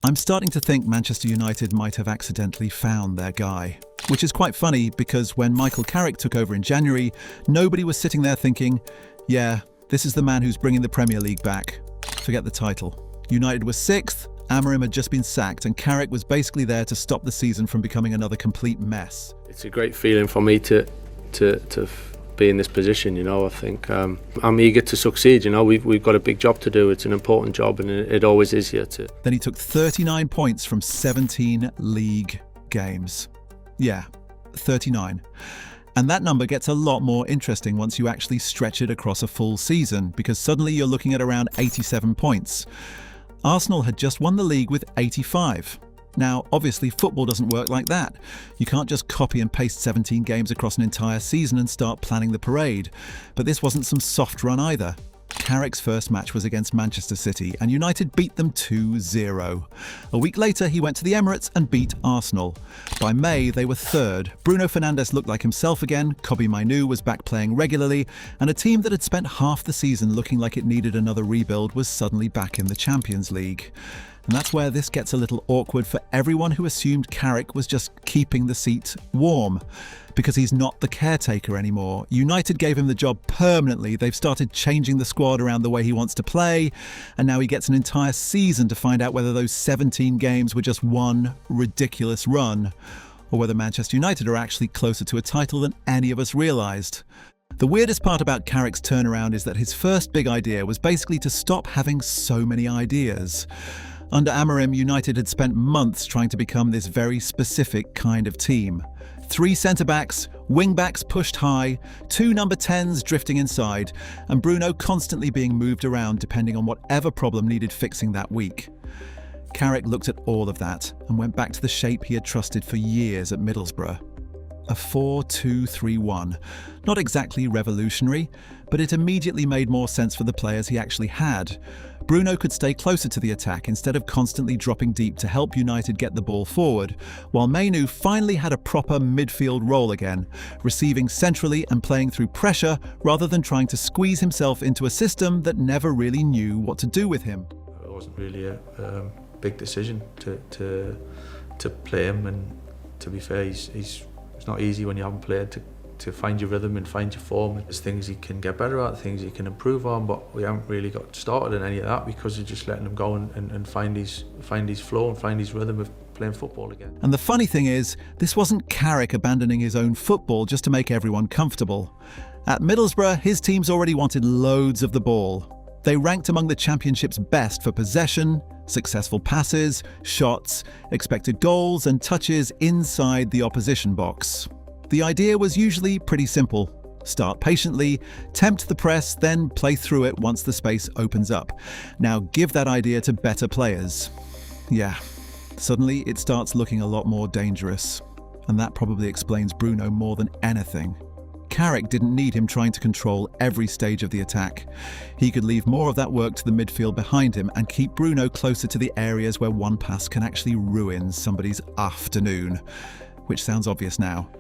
I'm starting to think Manchester United might have accidentally found their guy. Which is quite funny because when Michael Carrick took over in January, nobody was sitting there thinking, yeah, this is the man who's bringing the Premier League back. Forget the title. United was 6th, Amorim had just been sacked, and Carrick was basically there to stop the season from becoming another complete mess. It's a great feeling for me to be in this position, you know. I think I'm eager to succeed, you know. We've got a big job to do. It's an important job, and it always is here too. Then he took 39 points from 17 league games. Yeah, 39. And that number gets a lot more interesting once you actually stretch it across a full season, because suddenly you're looking at around 87 points. Arsenal had just won the league with 85. Now, obviously, football doesn't work like that. You can't just copy and paste 17 games across an entire season and start planning the parade. But this wasn't some soft run either. Carrick's first match was against Manchester City, and United beat them 2-0. A week later, he went to the Emirates and beat Arsenal. By May, they were 3rd. Bruno Fernandes looked like himself again, Kobbie Mainoo was back playing regularly, and a team that had spent half the season looking like it needed another rebuild was suddenly back in the Champions League. And that's where this gets a little awkward for everyone who assumed Carrick was just keeping the seat warm. Because he's not the caretaker anymore. United gave him the job permanently. They've started changing the squad around the way he wants to play, and now he gets an entire season to find out whether those 17 games were just one ridiculous run, or whether Manchester United are actually closer to a title than any of us realised. The weirdest part about Carrick's turnaround is that his first big idea was basically to stop having so many ideas. Under Amorim, United had spent months trying to become this very specific kind of team. 3 centre-backs, wing-backs pushed high, 2 number 10s drifting inside, and Bruno constantly being moved around depending on whatever problem needed fixing that week. Carrick looked at all of that and went back to the shape he had trusted for years at Middlesbrough. A 4-2-3-1. Not exactly revolutionary, but it immediately made more sense for the players he actually had. Bruno could stay closer to the attack instead of constantly dropping deep to help United get the ball forward, while Mainoo finally had a proper midfield role again, receiving centrally and playing through pressure rather than trying to squeeze himself into a system that never really knew what to do with him. It wasn't really a big decision to play him, and to be fair, it's not easy when you haven't played to find your rhythm and find your form. There's things he can get better at, things he can improve on, but we haven't really got started in any of that because we're just letting him go and find his flow and find his rhythm of playing football again. And the funny thing is, this wasn't Carrick abandoning his own football just to make everyone comfortable. At Middlesbrough, his teams already wanted loads of the ball. They ranked among the Championship's best for possession, successful passes, shots, expected goals and touches inside the opposition box. The idea was usually pretty simple. Start patiently, tempt the press, then play through it once the space opens up. Now give that idea to better players. Yeah, suddenly it starts looking a lot more dangerous. And that probably explains Bruno more than anything. Carrick didn't need him trying to control every stage of the attack. He could leave more of that work to the midfield behind him and keep Bruno closer to the areas where one pass can actually ruin somebody's afternoon. Which sounds obvious now.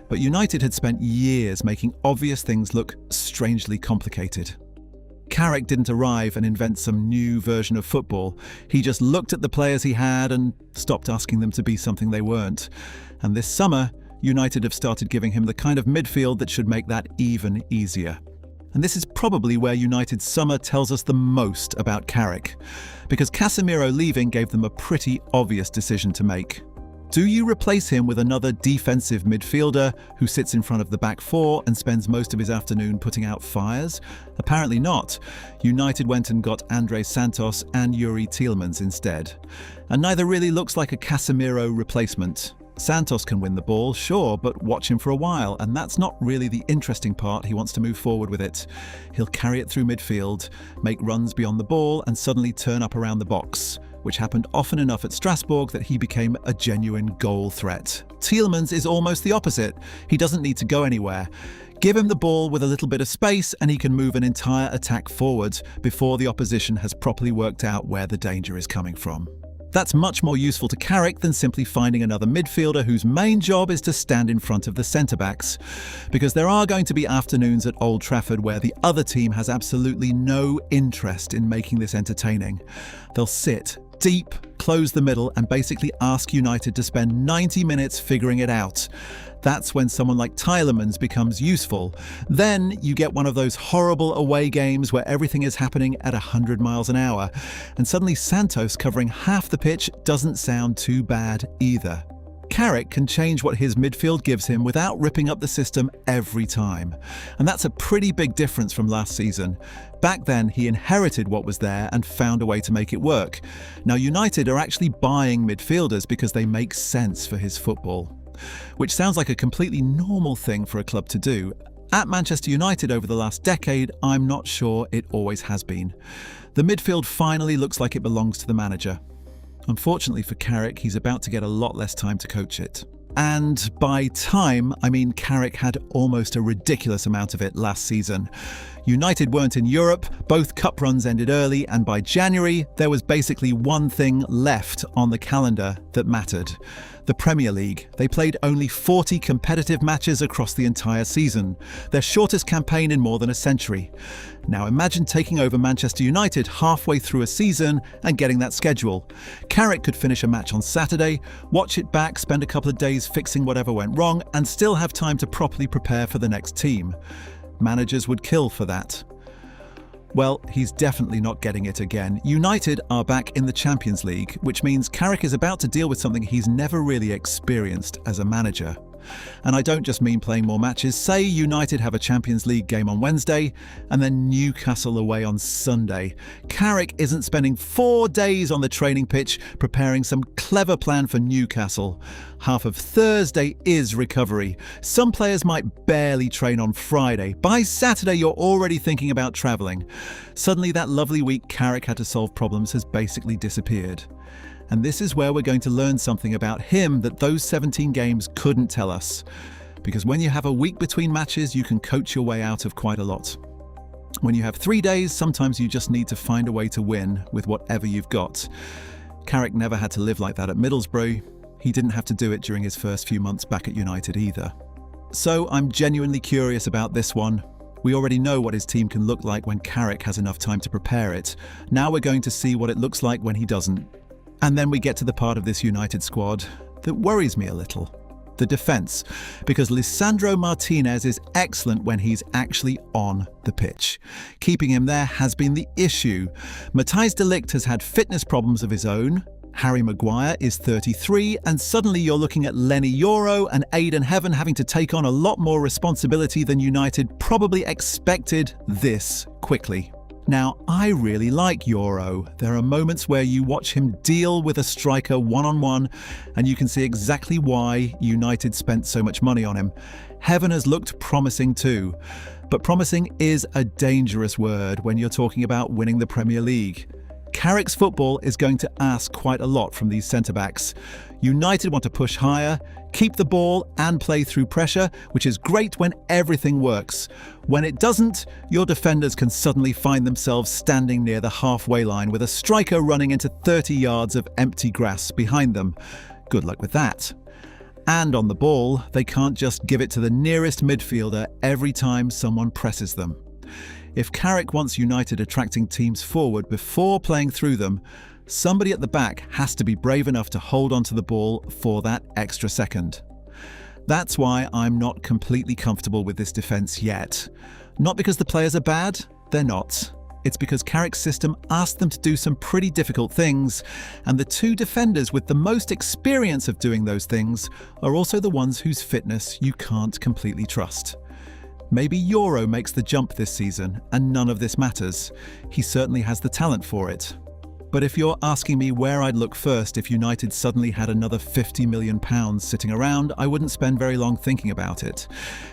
But United had spent years making obvious things look strangely complicated. Carrick didn't arrive and invent some new version of football. He just looked at the players he had and stopped asking them to be something they weren't. And this summer, United have started giving him the kind of midfield that should make that even easier. And this is probably where United's summer tells us the most about Carrick, because Casemiro leaving gave them a pretty obvious decision to make. Do you replace him with another defensive midfielder who sits in front of the back four and spends most of his afternoon putting out fires? Apparently not. United went and got André Santos and Yuri Tielemans instead. And neither really looks like a Casemiro replacement. Santos can win the ball, sure, but watch him for a while, and that's not really the interesting part. He wants to move forward with it. He'll carry it through midfield, make runs beyond the ball, and suddenly turn up around the box, which happened often enough at Strasbourg that he became a genuine goal threat. Tielemans is almost the opposite. He doesn't need to go anywhere. Give him the ball with a little bit of space and he can move an entire attack forward before the opposition has properly worked out where the danger is coming from. That's much more useful to Carrick than simply finding another midfielder whose main job is to stand in front of the centre-backs. Because there are going to be afternoons at Old Trafford where the other team has absolutely no interest in making this entertaining. They'll sit deep, close the middle, and basically ask United to spend 90 minutes figuring it out. That's when someone like Tielemans becomes useful. Then you get one of those horrible away games where everything is happening at 100 miles an hour, and suddenly Santos covering half the pitch doesn't sound too bad either. Carrick can change what his midfield gives him without ripping up the system every time. And that's a pretty big difference from last season. Back then, he inherited what was there and found a way to make it work. Now, United are actually buying midfielders because they make sense for his football. Which sounds like a completely normal thing for a club to do. At Manchester United over the last decade, I'm not sure it always has been. The midfield finally looks like it belongs to the manager. Unfortunately for Carrick, he's about to get a lot less time to coach it. And by time, I mean Carrick had almost a ridiculous amount of it last season. United weren't in Europe, both cup runs ended early, and by January, there was basically one thing left on the calendar that mattered. The Premier League. They played only 40 competitive matches across the entire season, their shortest campaign in more than a century. Now imagine taking over Manchester United halfway through a season and getting that schedule. Carrick could finish a match on Saturday, watch it back, spend a couple of days fixing whatever went wrong, and still have time to properly prepare for the next team. Managers would kill for that. Well, he's definitely not getting it again. United are back in the Champions League, which means Carrick is about to deal with something he's never really experienced as a manager. And I don't just mean playing more matches. Say United have a Champions League game on Wednesday and then Newcastle away on Sunday. Carrick isn't spending 4 days on the training pitch preparing some clever plan for Newcastle. Half of Thursday is recovery. Some players might barely train on Friday. By Saturday, you're already thinking about travelling. Suddenly, that lovely week Carrick had to solve problems has basically disappeared. And this is where we're going to learn something about him that those 17 games couldn't tell us. Because when you have a week between matches, you can coach your way out of quite a lot. When you have 3 days, sometimes you just need to find a way to win with whatever you've got. Carrick never had to live like that at Middlesbrough. He didn't have to do it during his first few months back at United either. So I'm genuinely curious about this one. We already know what his team can look like when Carrick has enough time to prepare it. Now we're going to see what it looks like when he doesn't. And then we get to the part of this United squad that worries me a little. The defence. Because Lisandro Martinez is excellent when he's actually on the pitch. Keeping him there has been the issue. Matthijs de Ligt has had fitness problems of his own. Harry Maguire is 33, and suddenly you're looking at Lenny Yoro and Aidan Heaven having to take on a lot more responsibility than United probably expected this quickly. Now, I really like Yoro. There are moments where you watch him deal with a striker one-on-one, and you can see exactly why United spent so much money on him. Heaven has looked promising too. But promising is a dangerous word when you're talking about winning the Premier League. Carrick's football is going to ask quite a lot from these centre-backs. United want to push higher, keep the ball and play through pressure, which is great when everything works. When it doesn't, your defenders can suddenly find themselves standing near the halfway line with a striker running into 30 yards of empty grass behind them. Good luck with that. And on the ball, they can't just give it to the nearest midfielder every time someone presses them. If Carrick wants United attracting teams forward before playing through them, somebody at the back has to be brave enough to hold onto the ball for that extra second. That's why I'm not completely comfortable with this defence yet. Not because the players are bad, they're not. It's because Carrick's system asked them to do some pretty difficult things, and the two defenders with the most experience of doing those things are also the ones whose fitness you can't completely trust. Maybe Yoro makes the jump this season, and none of this matters. He certainly has the talent for it. But if you're asking me where I'd look first if United suddenly had another £50 million sitting around, I wouldn't spend very long thinking about it.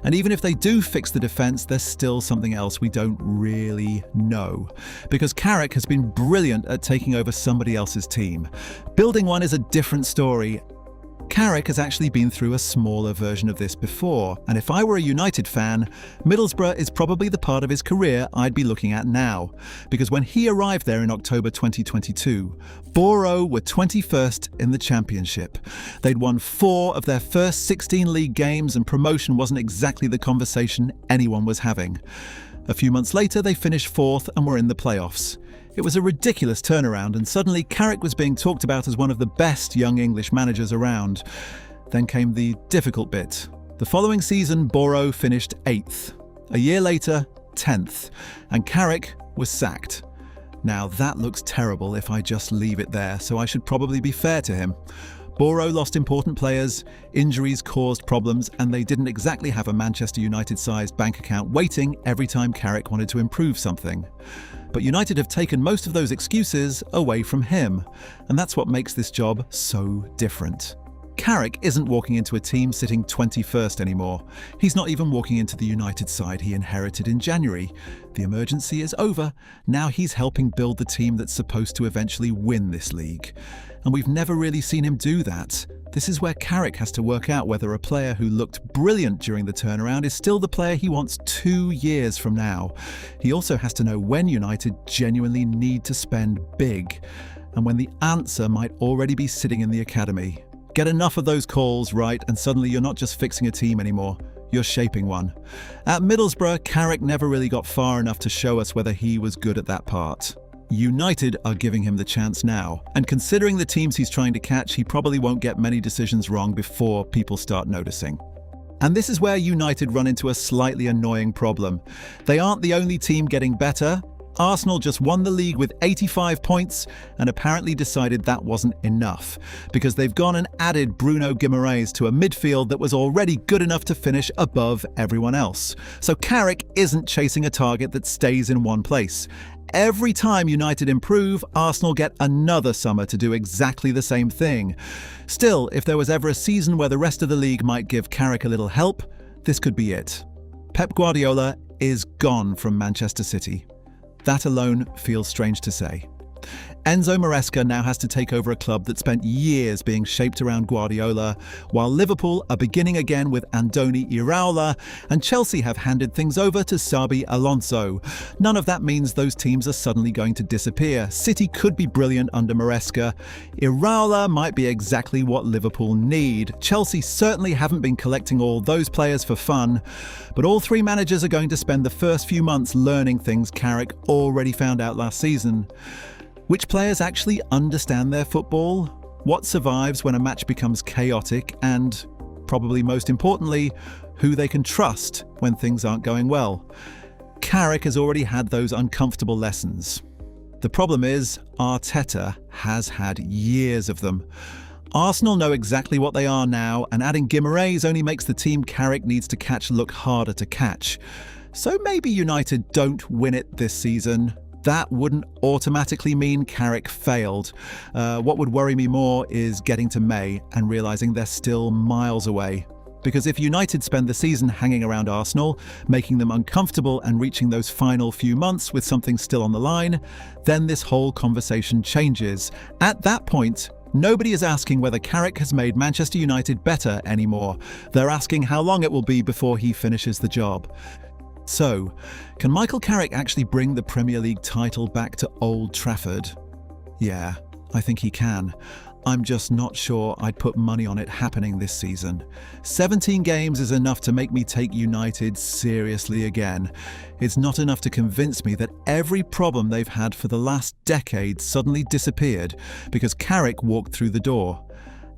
And even if they do fix the defence, there's still something else we don't really know. Because Carrick has been brilliant at taking over somebody else's team. Building one is a different story. Carrick has actually been through a smaller version of this before, and if I were a United fan, Middlesbrough is probably the part of his career I'd be looking at now, because when he arrived there in October 2022, Boro were 21st in the Championship. They'd won 4 of their first 16 league games, and promotion wasn't exactly the conversation anyone was having. A few months later, they finished 4th and were in the playoffs. It was a ridiculous turnaround, and suddenly Carrick was being talked about as one of the best young English managers around. Then came the difficult bit. The following season, Bruno finished 8th. A year later, 10th. And Carrick was sacked. Now that looks terrible if I just leave it there, so I should probably be fair to him. Bruno lost important players, injuries caused problems, and they didn't exactly have a Manchester United-sized bank account waiting every time Carrick wanted to improve something. But United have taken most of those excuses away from him, and that's what makes this job so different. Carrick isn't walking into a team sitting 21st anymore. He's not even walking into the United side he inherited in January. The emergency is over. Now he's helping build the team that's supposed to eventually win this league. And we've never really seen him do that. This is where Carrick has to work out whether a player who looked brilliant during the turnaround is still the player he wants 2 years from now. He also has to know when United genuinely need to spend big, and when the answer might already be sitting in the academy. Get enough of those calls right, and suddenly you're not just fixing a team anymore, you're shaping one. At Middlesbrough, Carrick never really got far enough to show us whether he was good at that part. United are giving him the chance now, and considering the teams he's trying to catch, he probably won't get many decisions wrong before people start noticing. And this is where United run into a slightly annoying problem. They aren't the only team getting better. Arsenal just won the league with 85 points and apparently decided that wasn't enough, because they've gone and added Bruno Guimaraes to a midfield that was already good enough to finish above everyone else. So Carrick isn't chasing a target that stays in one place. Every time United improve, Arsenal get another summer to do exactly the same thing. Still, if there was ever a season where the rest of the league might give Carrick a little help, this could be it. Pep Guardiola is gone from Manchester City. That alone feels strange to say. Enzo Maresca now has to take over a club that spent years being shaped around Guardiola, while Liverpool are beginning again with Andoni Iraola, and Chelsea have handed things over to Xabi Alonso. None of that means those teams are suddenly going to disappear. City could be brilliant under Maresca. Iraola might be exactly what Liverpool need. Chelsea certainly haven't been collecting all those players for fun, but all three managers are going to spend the first few months learning things Carrick already found out last season. Which players actually understand their football? What survives when a match becomes chaotic? And, probably most importantly, who they can trust when things aren't going well? Carrick has already had those uncomfortable lessons. The problem is, Arteta has had years of them. Arsenal know exactly what they are now, and adding Guimaraes only makes the team Carrick needs to catch look harder to catch. So maybe United don't win it this season. That wouldn't automatically mean Carrick failed. What would worry me more is getting to May and realising they're still miles away. Because if United spend the season hanging around Arsenal, making them uncomfortable and reaching those final few months with something still on the line, then this whole conversation changes. At that point, nobody is asking whether Carrick has made Manchester United better anymore. They're asking how long it will be before he finishes the job. So, can Michael Carrick actually bring the Premier League title back to Old Trafford? Yeah, I think he can. I'm just not sure I'd put money on it happening this season. 17 games is enough to make me take United seriously again. It's not enough to convince me that every problem they've had for the last decade suddenly disappeared because Carrick walked through the door.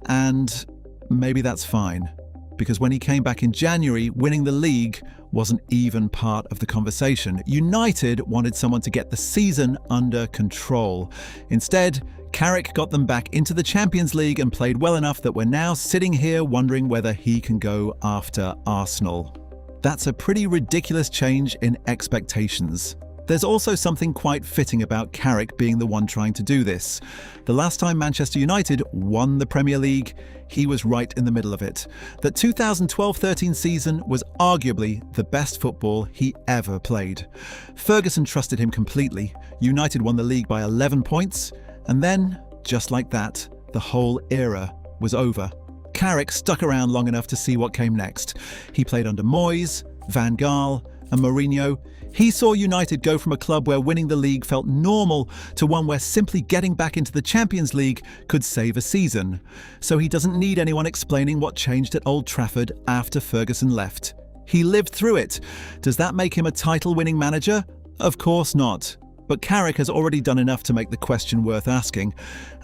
And maybe that's fine, because when he came back in January, winning the league wasn't even part of the conversation. United wanted someone to get the season under control. Instead, Carrick got them back into the Champions League and played well enough that we're now sitting here wondering whether he can go after Arsenal. That's a pretty ridiculous change in expectations. There's also something quite fitting about Carrick being the one trying to do this. The last time Manchester United won the Premier League, he was right in the middle of it. That 2012-13 season was arguably the best football he ever played. Ferguson trusted him completely. United won the league by 11 points, and then, just like that, the whole era was over. Carrick stuck around long enough to see what came next. He played under Moyes, Van Gaal, and Mourinho. He saw United go from a club where winning the league felt normal to one where simply getting back into the Champions League could save a season. So he doesn't need anyone explaining what changed at Old Trafford after Ferguson left. He lived through it. Does that make him a title-winning manager? Of course not. But Carrick has already done enough to make the question worth asking,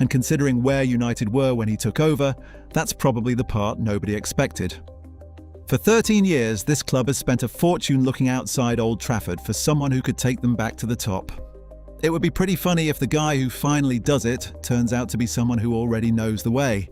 and considering where United were when he took over, that's probably the part nobody expected. For 13 years, this club has spent a fortune looking outside Old Trafford for someone who could take them back to the top. It would be pretty funny if the guy who finally does it turns out to be someone who already knows the way.